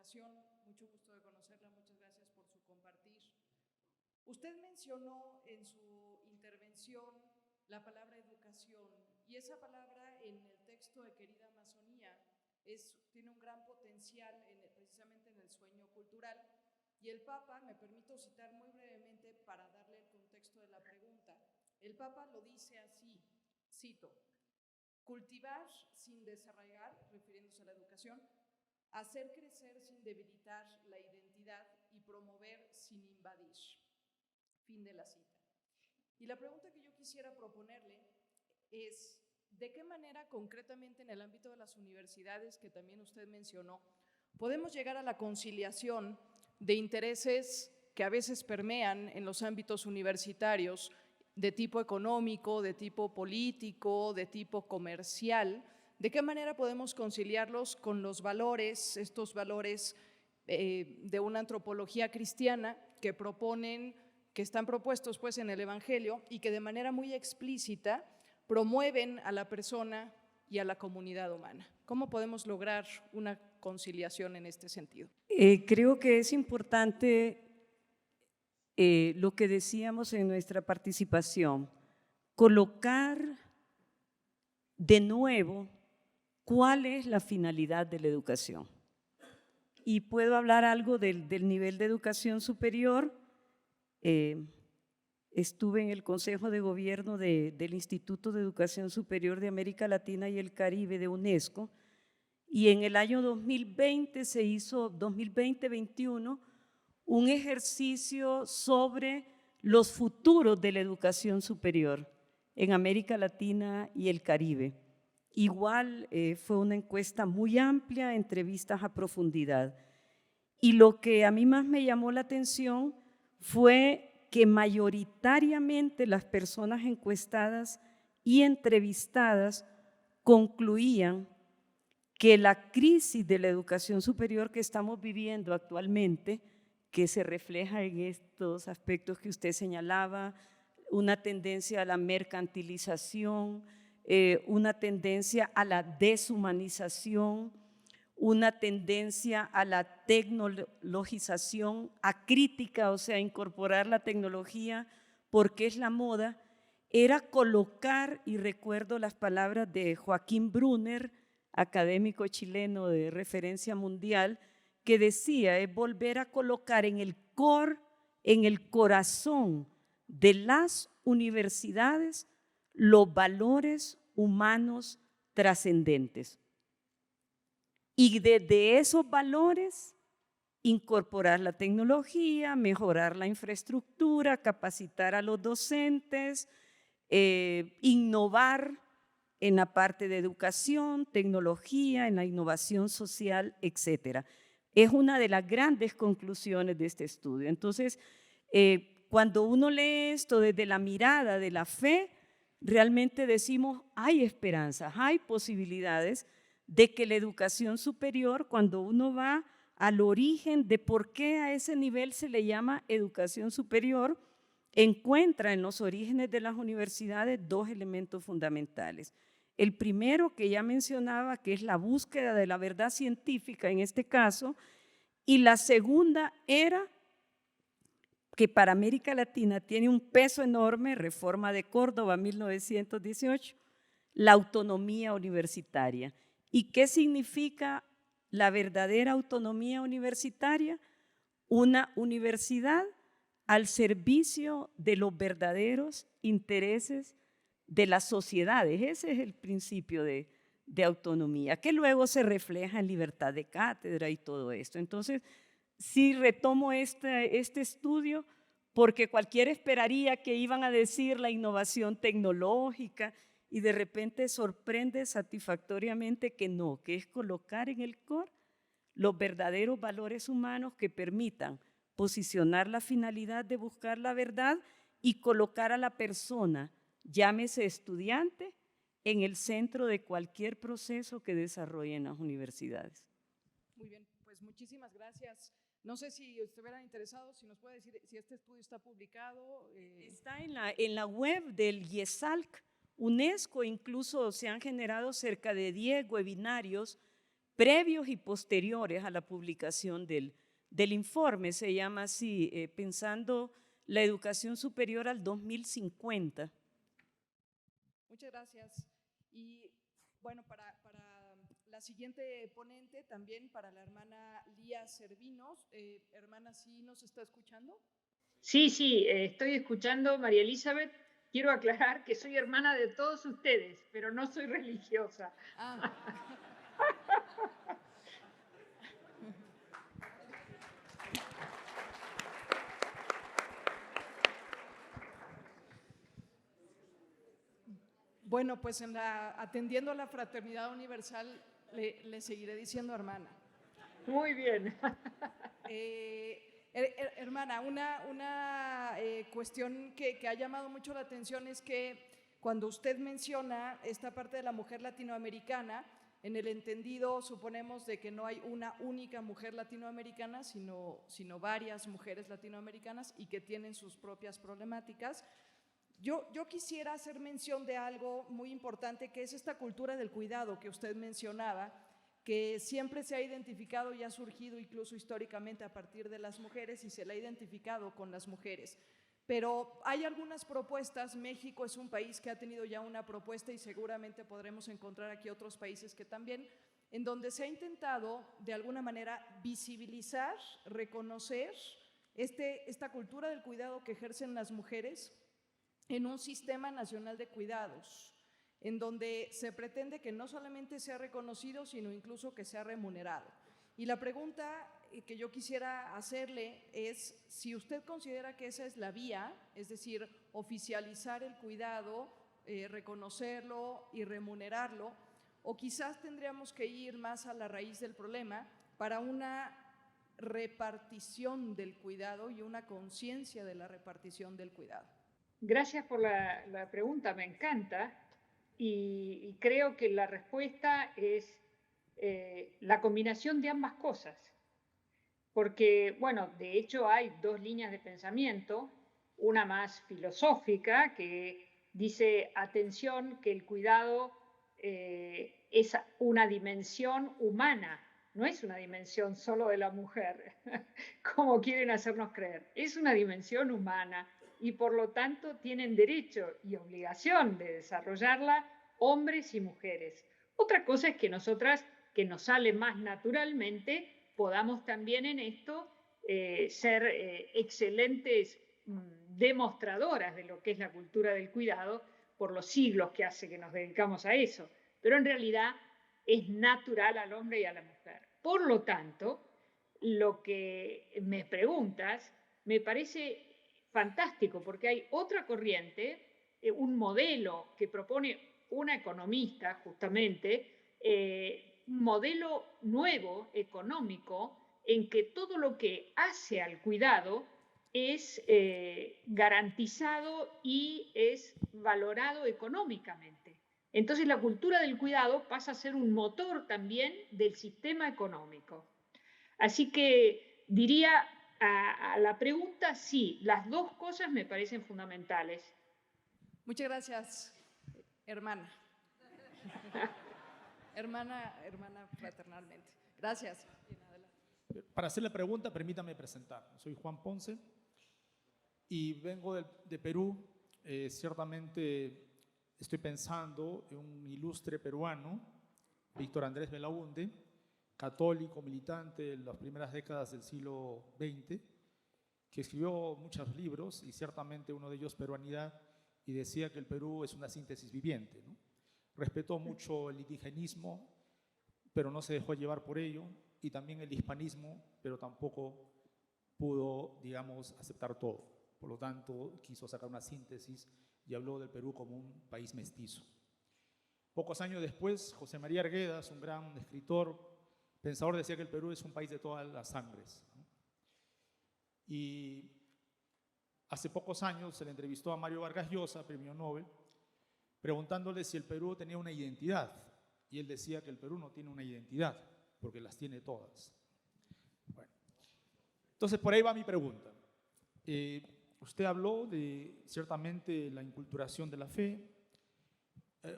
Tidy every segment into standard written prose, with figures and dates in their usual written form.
Educación, mucho gusto de conocerla, muchas gracias por su compartir. Usted mencionó en su intervención la palabra educación y esa palabra en el texto de Querida Amazonía tiene un gran potencial precisamente en el sueño cultural y el Papa, me permito citar muy brevemente para darle el contexto de la pregunta, el Papa lo dice así, cito, cultivar sin desarraigar, refiriéndose a la educación, hacer crecer sin debilitar la identidad y promover sin invadir. Fin de la cita. Y la pregunta que yo quisiera proponerle es, ¿de qué manera concretamente en el ámbito de las universidades, que también usted mencionó, podemos llegar a la conciliación de intereses que a veces permean en los ámbitos universitarios de tipo económico, de tipo político, de tipo comercial? ¿De qué manera podemos conciliarlos con los valores, estos valores de una antropología cristiana que proponen, que están propuestos pues en el Evangelio y que de manera muy explícita promueven a la persona y a la comunidad humana? ¿Cómo podemos lograr una conciliación en este sentido? Creo que es importante lo que decíamos en nuestra participación, colocar de nuevo cuál es la finalidad de la educación. Y puedo hablar algo del nivel de educación superior. Estuve en el Consejo de Gobierno del Instituto de Educación Superior de América Latina y el Caribe de UNESCO, y en el año 2020 se hizo, 2020-21, un ejercicio sobre los futuros de la educación superior en América Latina y el Caribe. Igual fue una encuesta muy amplia, entrevistas a profundidad. Y lo que a mí más me llamó la atención fue que mayoritariamente las personas encuestadas y entrevistadas concluían que la crisis de la educación superior que estamos viviendo actualmente, que se refleja en estos aspectos que usted señalaba, una tendencia a la mercantilización, una tendencia a la deshumanización, una tendencia a la tecnologización, a crítica, o sea, incorporar la tecnología porque es la moda, era colocar, y recuerdo las palabras de Joaquín Brunner, académico chileno de referencia mundial, que decía, es volver a colocar en el core, en el corazón de las universidades, los valores humanos trascendentes. Y desde esos valores, incorporar la tecnología, mejorar la infraestructura, capacitar a los docentes, innovar en la parte de educación, tecnología, en la innovación social, etcétera. Es una de las grandes conclusiones de este estudio. Entonces, cuando uno lee esto desde la mirada de la fe, realmente decimos, hay esperanzas, hay posibilidades de que la educación superior, cuando uno va al origen de por qué a ese nivel se le llama educación superior, encuentra en los orígenes de las universidades dos elementos fundamentales. El primero, que ya mencionaba, que es la búsqueda de la verdad científica en este caso, y la segunda era que para América Latina tiene un peso enorme, Reforma de Córdoba 1918, la autonomía universitaria. ¿Y qué significa la verdadera autonomía universitaria? Una universidad al servicio de los verdaderos intereses de las sociedades. Ese es el principio de autonomía, que luego se refleja en libertad de cátedra y todo esto. Entonces, sí retomo este estudio porque cualquiera esperaría que iban a decir la innovación tecnológica y de repente sorprende satisfactoriamente que no, que es colocar en el core los verdaderos valores humanos que permitan posicionar la finalidad de buscar la verdad y colocar a la persona, llámese estudiante, en el centro de cualquier proceso que desarrollen las universidades. Muy bien, pues muchísimas gracias. No sé si estuvieran interesados, si nos puede decir si este estudio está publicado. Está en la web del IESALC, UNESCO, incluso se han generado cerca de 10 webinarios previos y posteriores a la publicación del informe. Se llama así, Pensando la Educación Superior al 2050. Muchas gracias. Y bueno, para la siguiente ponente, también para la hermana Lía Servinos. Hermana, ¿sí nos está escuchando? Sí, sí, estoy escuchando, María Elizabeth. Quiero aclarar que soy hermana de todos ustedes, pero no soy religiosa. Bueno, pues atendiendo a la fraternidad universal, le seguiré diciendo hermana. Muy bien. Hermana, una cuestión que ha llamado mucho la atención es que cuando usted menciona esta parte de la mujer latinoamericana, en el entendido, suponemos, de que no hay una única mujer latinoamericana, sino varias mujeres latinoamericanas y que tienen sus propias problemáticas. Yo quisiera hacer mención de algo muy importante, que es esta cultura del cuidado que usted mencionaba, que siempre se ha identificado y ha surgido incluso históricamente a partir de las mujeres y se la ha identificado con las mujeres. Pero hay algunas propuestas. México es un país que ha tenido ya una propuesta y seguramente podremos encontrar aquí otros países que también, en donde se ha intentado de alguna manera visibilizar, reconocer esta cultura del cuidado que ejercen las mujeres en un sistema nacional de cuidados, en donde se pretende que no solamente sea reconocido, sino incluso que sea remunerado. Y la pregunta que yo quisiera hacerle es si usted considera que esa es la vía, es decir, oficializar el cuidado, reconocerlo y remunerarlo, o quizás tendríamos que ir más a la raíz del problema para una repartición del cuidado y una conciencia de la repartición del cuidado. Gracias por la pregunta, me encanta. Y creo que la respuesta es la combinación de ambas cosas. Porque, bueno, de hecho hay dos líneas de pensamiento, una más filosófica que dice, atención, que el cuidado es una dimensión humana, no es una dimensión solo de la mujer, como quieren hacernos creer, es una dimensión humana y por lo tanto tienen derecho y obligación de desarrollarla hombres y mujeres. Otra cosa es que nosotras, que nos sale más naturalmente, podamos también en esto ser excelentes demostradoras de lo que es la cultura del cuidado por los siglos que hace que nos dedicamos a eso. Pero en realidad es natural al hombre y a la mujer. Por lo tanto, lo que me preguntas me parece fantástico porque hay otra corriente, un modelo que propone una economista justamente, un modelo nuevo económico en que todo lo que hace al cuidado es garantizado y es valorado económicamente. Entonces la cultura del cuidado pasa a ser un motor también del sistema económico. Así que diría a la pregunta, sí, las dos cosas me parecen fundamentales. Muchas gracias, hermana. hermana fraternalmente. Gracias. Para hacer la pregunta, permítame presentar. Soy Juan Ponce y vengo de Perú. Ciertamente estoy pensando en un ilustre peruano, Víctor Andrés Belaúnde, católico, militante en las primeras décadas del siglo XX, que escribió muchos libros y ciertamente uno de ellos Peruanidad, y decía que el Perú es una síntesis viviente, ¿no? Respetó mucho el indigenismo, pero no se dejó llevar por ello, y también el hispanismo, pero tampoco pudo, digamos, aceptar todo. Por lo tanto, quiso sacar una síntesis y habló del Perú como un país mestizo. Pocos años después, José María Arguedas, un gran escritor, pensador, decía que el Perú es un país de todas las sangres, ¿no? Y hace pocos años se le entrevistó a Mario Vargas Llosa, premio Nobel, preguntándole si el Perú tenía una identidad. Y él decía que el Perú no tiene una identidad, porque las tiene todas. Bueno, entonces por ahí va mi pregunta. Usted habló de, ciertamente, la inculturación de la fe.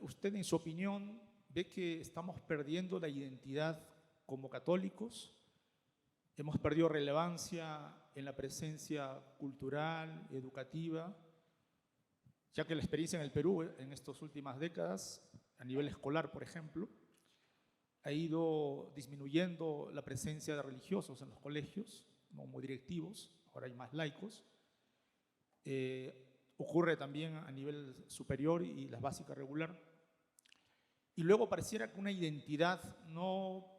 ¿Usted, en su opinión, ve que estamos perdiendo la identidad como católicos. Hemos perdido relevancia en la presencia cultural, educativa, ya que la experiencia en el Perú en estas últimas décadas, a nivel escolar, por ejemplo, ha ido disminuyendo la presencia de religiosos en los colegios, no muy directivos, ahora hay más laicos. Ocurre también a nivel superior y la básica regular. Y luego pareciera que una identidad no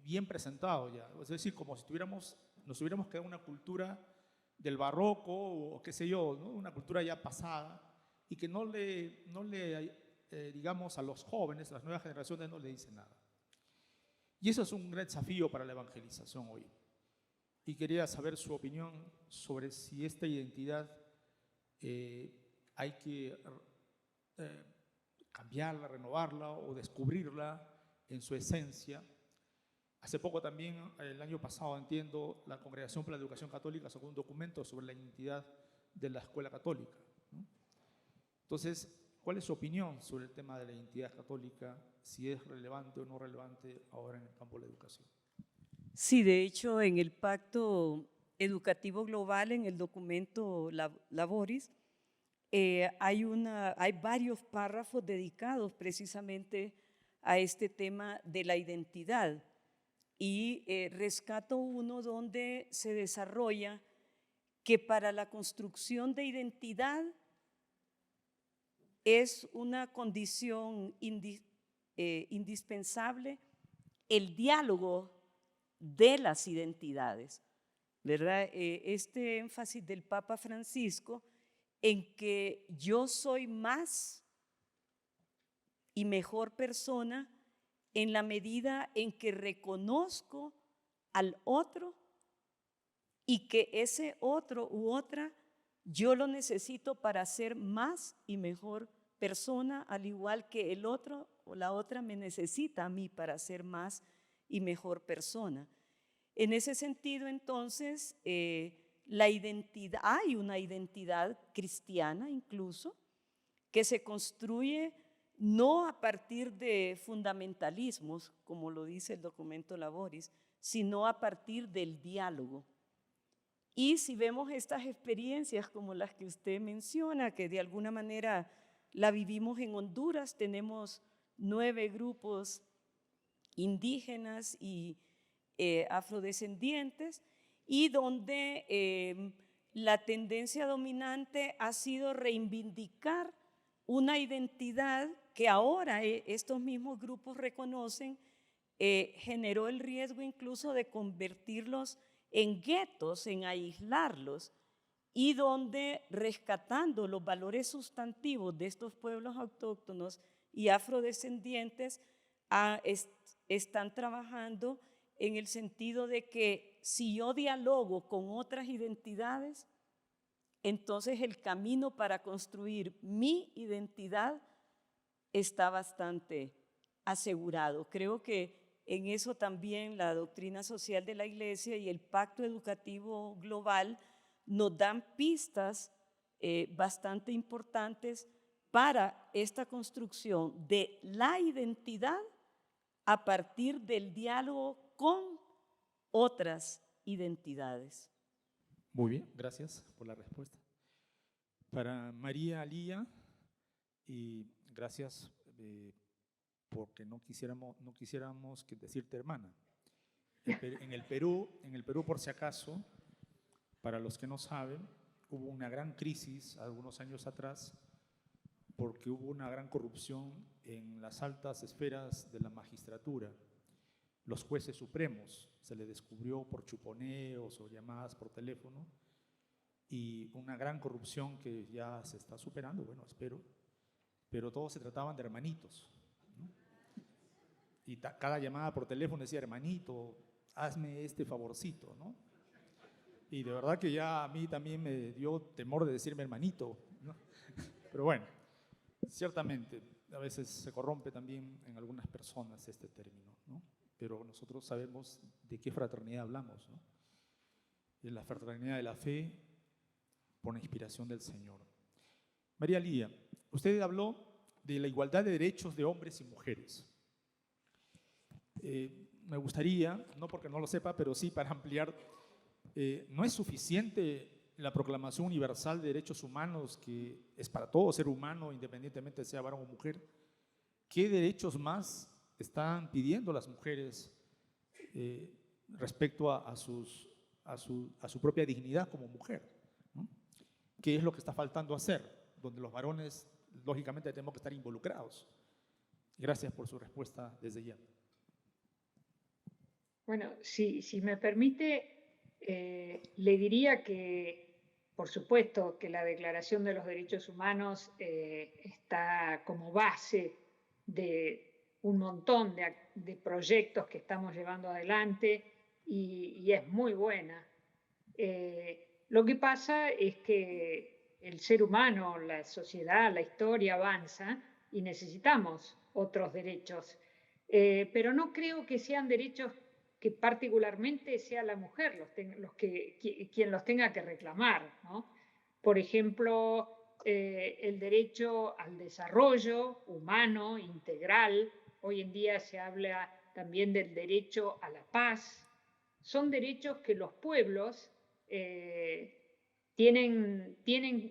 bien presentado ya, es decir, como si nos hubiéramos quedado en una cultura del barroco o qué sé yo, ¿no? Una cultura ya pasada y que no le digamos, a los jóvenes, a las nuevas generaciones no le dice nada. Y eso es un gran desafío para la evangelización hoy. Y quería saber su opinión sobre si esta identidad hay que cambiarla, renovarla o descubrirla en su esencia. Hace poco también, el año pasado, entiendo, la Congregación para la Educación Católica sacó un documento sobre la identidad de la escuela católica, ¿no? Entonces, ¿cuál es su opinión sobre el tema de la identidad católica, si es relevante o no relevante ahora en el campo de la educación? Sí, de hecho, en el Pacto Educativo Global, en el documento Laboris, hay varios párrafos dedicados precisamente a este tema de la identidad. Y rescato uno donde se desarrolla que para la construcción de identidad es una condición indispensable el diálogo de las identidades, ¿verdad? Este énfasis del Papa Francisco en que yo soy más y mejor persona en la medida en que reconozco al otro y que ese otro u otra yo lo necesito para ser más y mejor persona, al igual que el otro o la otra me necesita a mí para ser más y mejor persona. En ese sentido, entonces, hay una identidad cristiana incluso que se construye no a partir de fundamentalismos, como lo dice el documento Laboris, sino a partir del diálogo. Y si vemos estas experiencias como las que usted menciona, que de alguna manera la vivimos en Honduras, tenemos 9 grupos indígenas y afrodescendientes, y donde la tendencia dominante ha sido reivindicar una identidad que ahora estos mismos grupos reconocen, generó el riesgo incluso de convertirlos en guetos, en aislarlos, y donde rescatando los valores sustantivos de estos pueblos autóctonos y afrodescendientes están trabajando en el sentido de que si yo dialogo con otras identidades, entonces el camino para construir mi identidad está bastante asegurado. Creo que en eso también la doctrina social de la Iglesia y el Pacto Educativo Global nos dan pistas bastante importantes para esta construcción de la identidad a partir del diálogo con otras identidades. Muy bien, gracias por la respuesta. Para María Lía, y gracias porque no quisiéramos decirte hermana. En el Perú, por si acaso, para los que no saben, hubo una gran crisis algunos años atrás porque hubo una gran corrupción en las altas esferas de la magistratura. Los jueces supremos se les descubrió por chuponeos o llamadas por teléfono, y una gran corrupción que ya se está superando, bueno, espero, pero todos se trataban de hermanitos, ¿no? Y cada llamada por teléfono decía, hermanito, hazme este favorcito, ¿no? Y de verdad que ya a mí también me dio temor de decirme hermanito, ¿no? Pero bueno, ciertamente a veces se corrompe también en algunas personas este término, ¿no? Pero nosotros sabemos de qué fraternidad hablamos, ¿no? De la fraternidad de la fe por la inspiración del Señor. María Lía, usted habló de la igualdad de derechos de hombres y mujeres. me gustaría, no porque no lo sepa, pero sí para ampliar, no es suficiente la Proclamación Universal de Derechos Humanos, que es para todo ser humano, independientemente sea varón o mujer. ¿Qué derechos más están pidiendo las mujeres respecto a su propia dignidad como mujer, ¿no? ¿Qué es lo que está faltando hacer? Donde los varones, lógicamente, tenemos que estar involucrados. Gracias por su respuesta desde ya. Bueno, si me permite, le diría que, por supuesto, que la Declaración de los Derechos Humanos está como base de un montón de proyectos que estamos llevando adelante y es muy buena. Lo que pasa es que el ser humano, la sociedad, la historia avanza y necesitamos otros derechos. Pero no creo que sean derechos que particularmente sea la mujer quien los tenga que reclamar, ¿no? Por ejemplo, el derecho al desarrollo humano, integral. Hoy en día se habla también del derecho a la paz. Son derechos que los pueblos tienen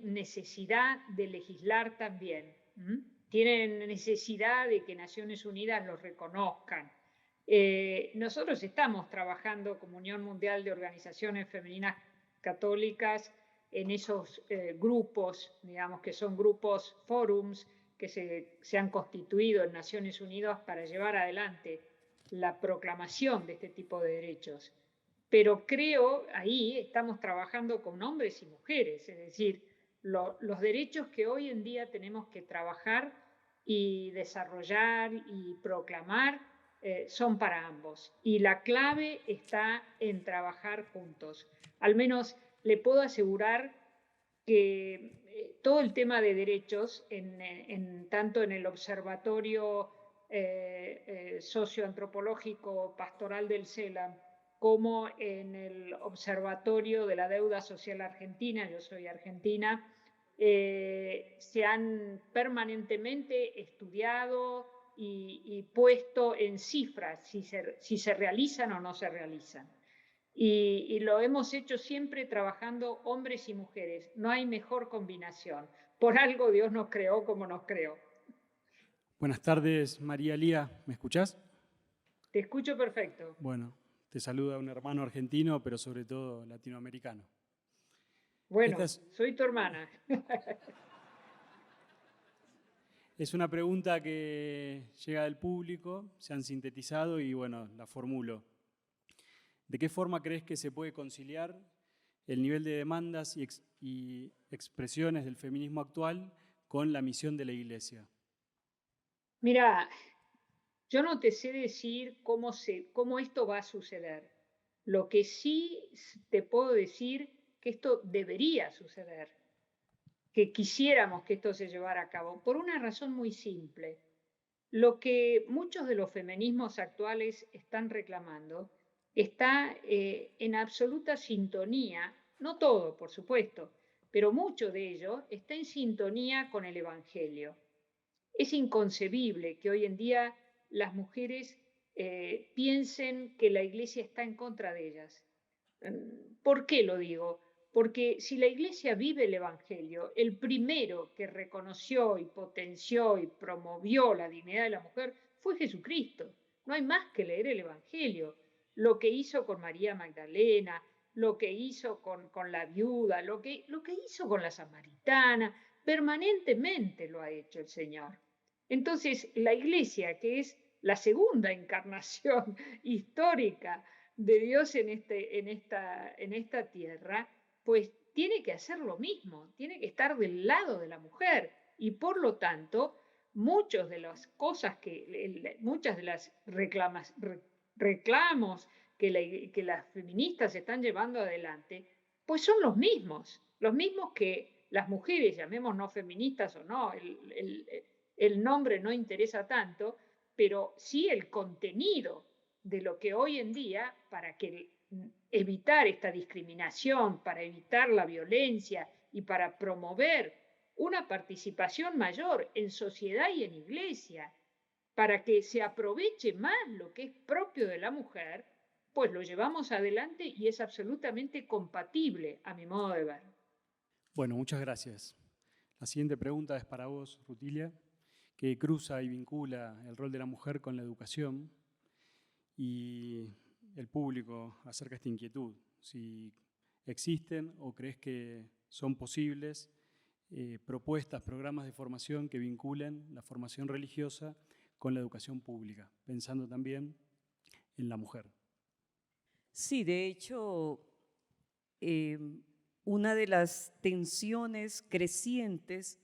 necesidad de legislar también. Tienen necesidad de que Naciones Unidas los reconozcan. Nosotros estamos trabajando como Unión Mundial de Organizaciones Femeninas Católicas en esos grupos, digamos que son grupos, forums, que se han constituido en Naciones Unidas para llevar adelante la proclamación de este tipo de derechos. Pero creo, ahí estamos trabajando con hombres y mujeres, es decir, los derechos que hoy en día tenemos que trabajar y desarrollar y proclamar son para ambos. Y la clave está en trabajar juntos. Al menos le puedo asegurar que todo el tema de derechos, tanto en el Observatorio Socioantropológico Pastoral del CELAM, como en el Observatorio de la Deuda Social Argentina, yo soy argentina, se han permanentemente estudiado y puesto en cifras si se realizan o no se realizan. Y lo hemos hecho siempre trabajando hombres y mujeres. No hay mejor combinación. Por algo Dios nos creó como nos creó. Buenas tardes, María Lía. ¿Me escuchás? Te escucho perfecto. Bueno, te saluda un hermano argentino, pero sobre todo latinoamericano. Bueno, soy tu hermana. Es una pregunta que llega del público, se han sintetizado y bueno, la formulo. ¿De qué forma crees que se puede conciliar el nivel de demandas y expresiones del feminismo actual con la misión de la Iglesia? Mira, yo no te sé decir cómo esto va a suceder. Lo que sí te puedo decir que esto debería suceder, que quisiéramos que esto se llevara a cabo, por una razón muy simple. Lo que muchos de los feminismos actuales están reclamando está en absoluta sintonía, no todo, por supuesto, pero mucho de ello está en sintonía con el Evangelio. Es inconcebible que hoy en día las mujeres piensen que la Iglesia está en contra de ellas. ¿Por qué lo digo? Porque si la Iglesia vive el Evangelio, el primero que reconoció y potenció y promovió la dignidad de la mujer fue Jesucristo. No hay más que leer el Evangelio. Lo que hizo con María Magdalena, lo que hizo con la viuda, lo que hizo con la samaritana, permanentemente lo ha hecho el Señor. Entonces, la Iglesia, que es la segunda encarnación histórica de Dios en esta tierra, pues tiene que hacer lo mismo, tiene que estar del lado de la mujer y por lo tanto muchas de las cosas muchas de las reclamos que las feministas están llevando adelante, pues son los mismos que las mujeres, llamémonos feministas o no, el nombre no interesa tanto, pero sí el contenido de lo que hoy en día, para evitar esta discriminación, para evitar la violencia y para promover una participación mayor en sociedad y en iglesia. para que se aproveche más lo que es propio de la mujer, pues lo llevamos adelante y es absolutamente compatible a mi modo de ver. Bueno, muchas gracias. La siguiente pregunta es para vos, Rutilia, que cruza y vincula el rol de la mujer con la educación y el público acerca de esta inquietud. Si existen o crees que son posibles propuestas, programas de formación que vinculen la formación religiosa con la educación pública, pensando también en la mujer. Sí, de hecho, una de las tensiones crecientes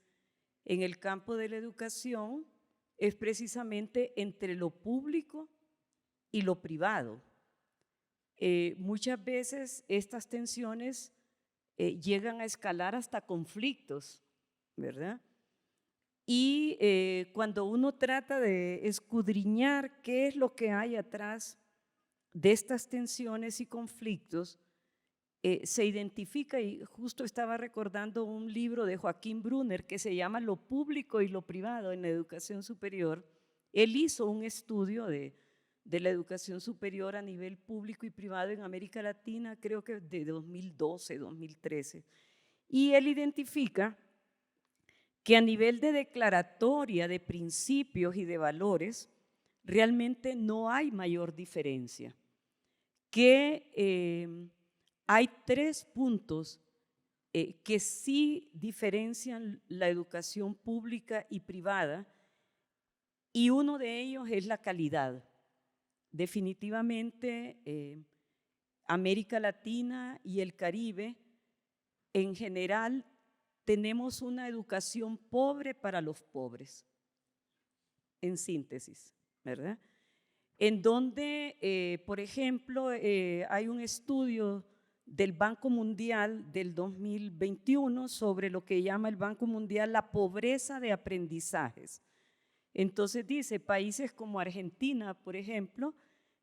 en el campo de la educación es precisamente entre lo público y lo privado. Muchas veces estas tensiones llegan a escalar hasta conflictos, ¿verdad? Y cuando uno trata de escudriñar qué es lo que hay atrás de estas tensiones y conflictos, se identifica, y justo estaba recordando un libro de Joaquín Brunner que se llama Lo público y lo privado en la educación superior. Él hizo un estudio de la educación superior a nivel público y privado en América Latina, creo que de 2012, 2013. Y él identifica que a nivel de declaratoria de principios y de valores, realmente no hay mayor diferencia. Que hay 3 puntos que sí diferencian la educación pública y privada, y uno de ellos es la calidad. Definitivamente, América Latina y el Caribe, en general, tenemos una educación pobre para los pobres, en síntesis, ¿verdad? En donde, por ejemplo, hay un estudio del Banco Mundial del 2021 sobre lo que llama el Banco Mundial la pobreza de aprendizajes. Entonces dice, países como Argentina, por ejemplo,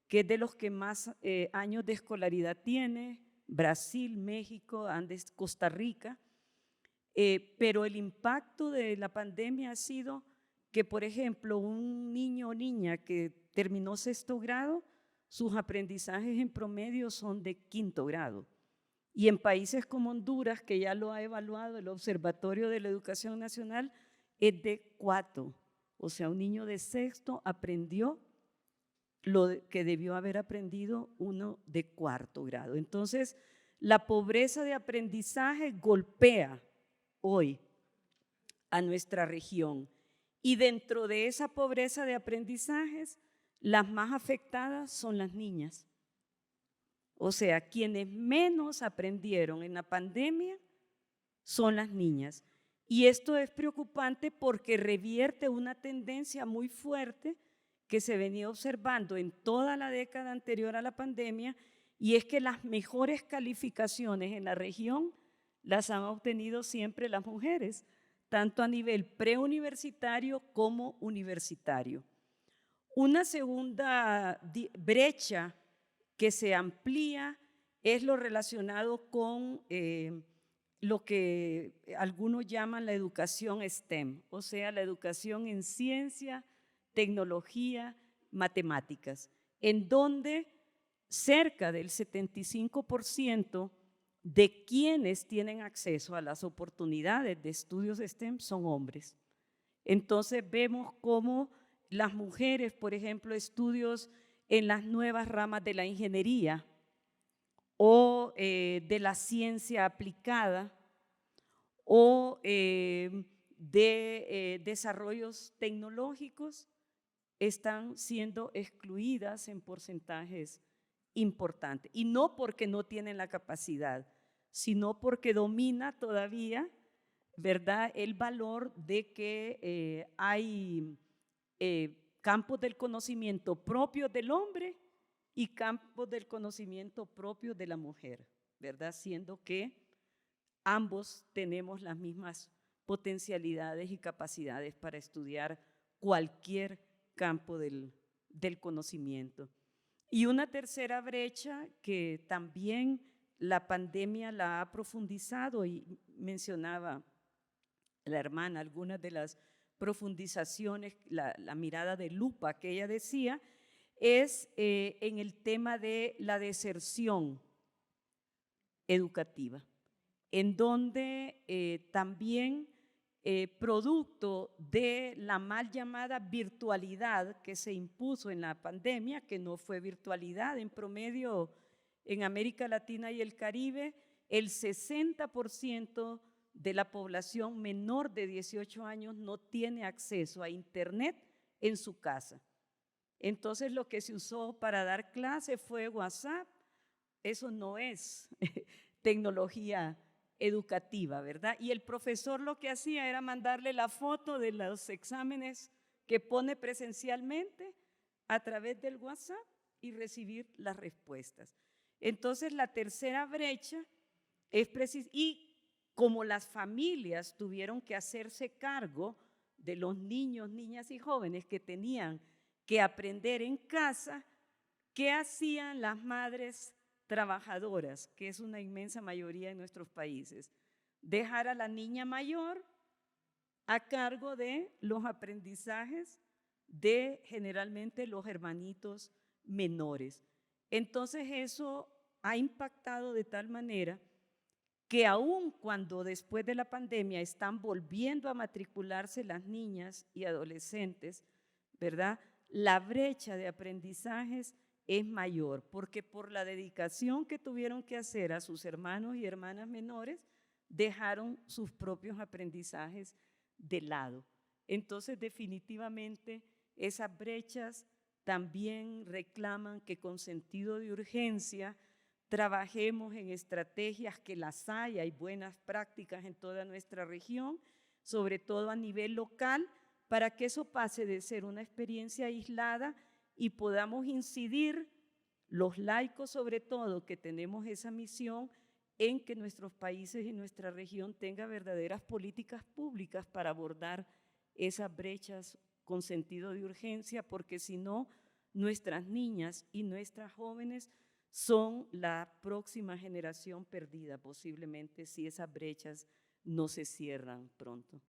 que es de los que más años de escolaridad tiene, Brasil, México, Andes, Costa Rica, pero el impacto de la pandemia ha sido que, por ejemplo, un niño o niña que terminó 6º grado, sus aprendizajes en promedio son de 5º grado. Y en países como Honduras, que ya lo ha evaluado el Observatorio de la Educación Nacional, es de 4. O sea, un niño de 6º aprendió lo que debió haber aprendido uno de 4º grado. Entonces, la pobreza de aprendizaje golpea hoy a nuestra región. Y dentro de esa pobreza de aprendizajes, las más afectadas son las niñas. O sea, quienes menos aprendieron en la pandemia son las niñas. Y esto es preocupante porque revierte una tendencia muy fuerte que se venía observando en toda la década anterior a la pandemia, y es que las mejores calificaciones en la región las han obtenido siempre las mujeres, tanto a nivel preuniversitario como universitario. Una segunda brecha que se amplía es lo relacionado con lo que algunos llaman la educación STEM, o sea, la educación en ciencia, tecnología, matemáticas, en donde cerca del 75% de quienes tienen acceso a las oportunidades de estudios STEM son hombres. Entonces vemos cómo las mujeres, por ejemplo, estudios en las nuevas ramas de la ingeniería o de la ciencia aplicada o de desarrollos tecnológicos, están siendo excluidas en porcentajes importantes. Y no porque no tienen la capacidad, sino porque domina todavía, ¿verdad?, el valor de que hay campos del conocimiento propios del hombre y campos del conocimiento propios de la mujer, ¿verdad? Siendo que ambos tenemos las mismas potencialidades y capacidades para estudiar cualquier campo del conocimiento. Y una tercera brecha que también la pandemia la ha profundizado, y mencionaba la hermana algunas de las profundizaciones, la mirada de lupa que ella decía, es en el tema de la deserción educativa, en donde también producto de la mal llamada virtualidad que se impuso en la pandemia, que no fue virtualidad, en promedio en América Latina y el Caribe, el 60% de la población menor de 18 años no tiene acceso a Internet en su casa. Entonces lo que se usó para dar clases fue WhatsApp. Eso no es tecnología educativa, ¿verdad? Y el profesor lo que hacía era mandarle la foto de los exámenes que pone presencialmente a través del WhatsApp y recibir las respuestas. Entonces la tercera brecha es y como las familias tuvieron que hacerse cargo de los niños, niñas y jóvenes que tenían que aprender en casa, ¿qué hacían las madres trabajadoras, que es una inmensa mayoría en nuestros países? Dejar a la niña mayor a cargo de los aprendizajes de generalmente los hermanitos menores. Entonces eso ha impactado de tal manera que aun cuando después de la pandemia están volviendo a matricularse las niñas y adolescentes, ¿verdad? La brecha de aprendizajes es mayor, porque por la dedicación que tuvieron que hacer a sus hermanos y hermanas menores, dejaron sus propios aprendizajes de lado. Entonces, definitivamente, esas brechas también reclaman que con sentido de urgencia trabajemos en estrategias, que las hay buenas prácticas en toda nuestra región, sobre todo a nivel local, para que eso pase de ser una experiencia aislada y podamos incidir, los laicos sobre todo, que tenemos esa misión, en que nuestros países y nuestra región tengan verdaderas políticas públicas para abordar esas brechas con sentido de urgencia, porque si no, nuestras niñas y nuestras jóvenes son la próxima generación perdida, posiblemente, si esas brechas no se cierran pronto.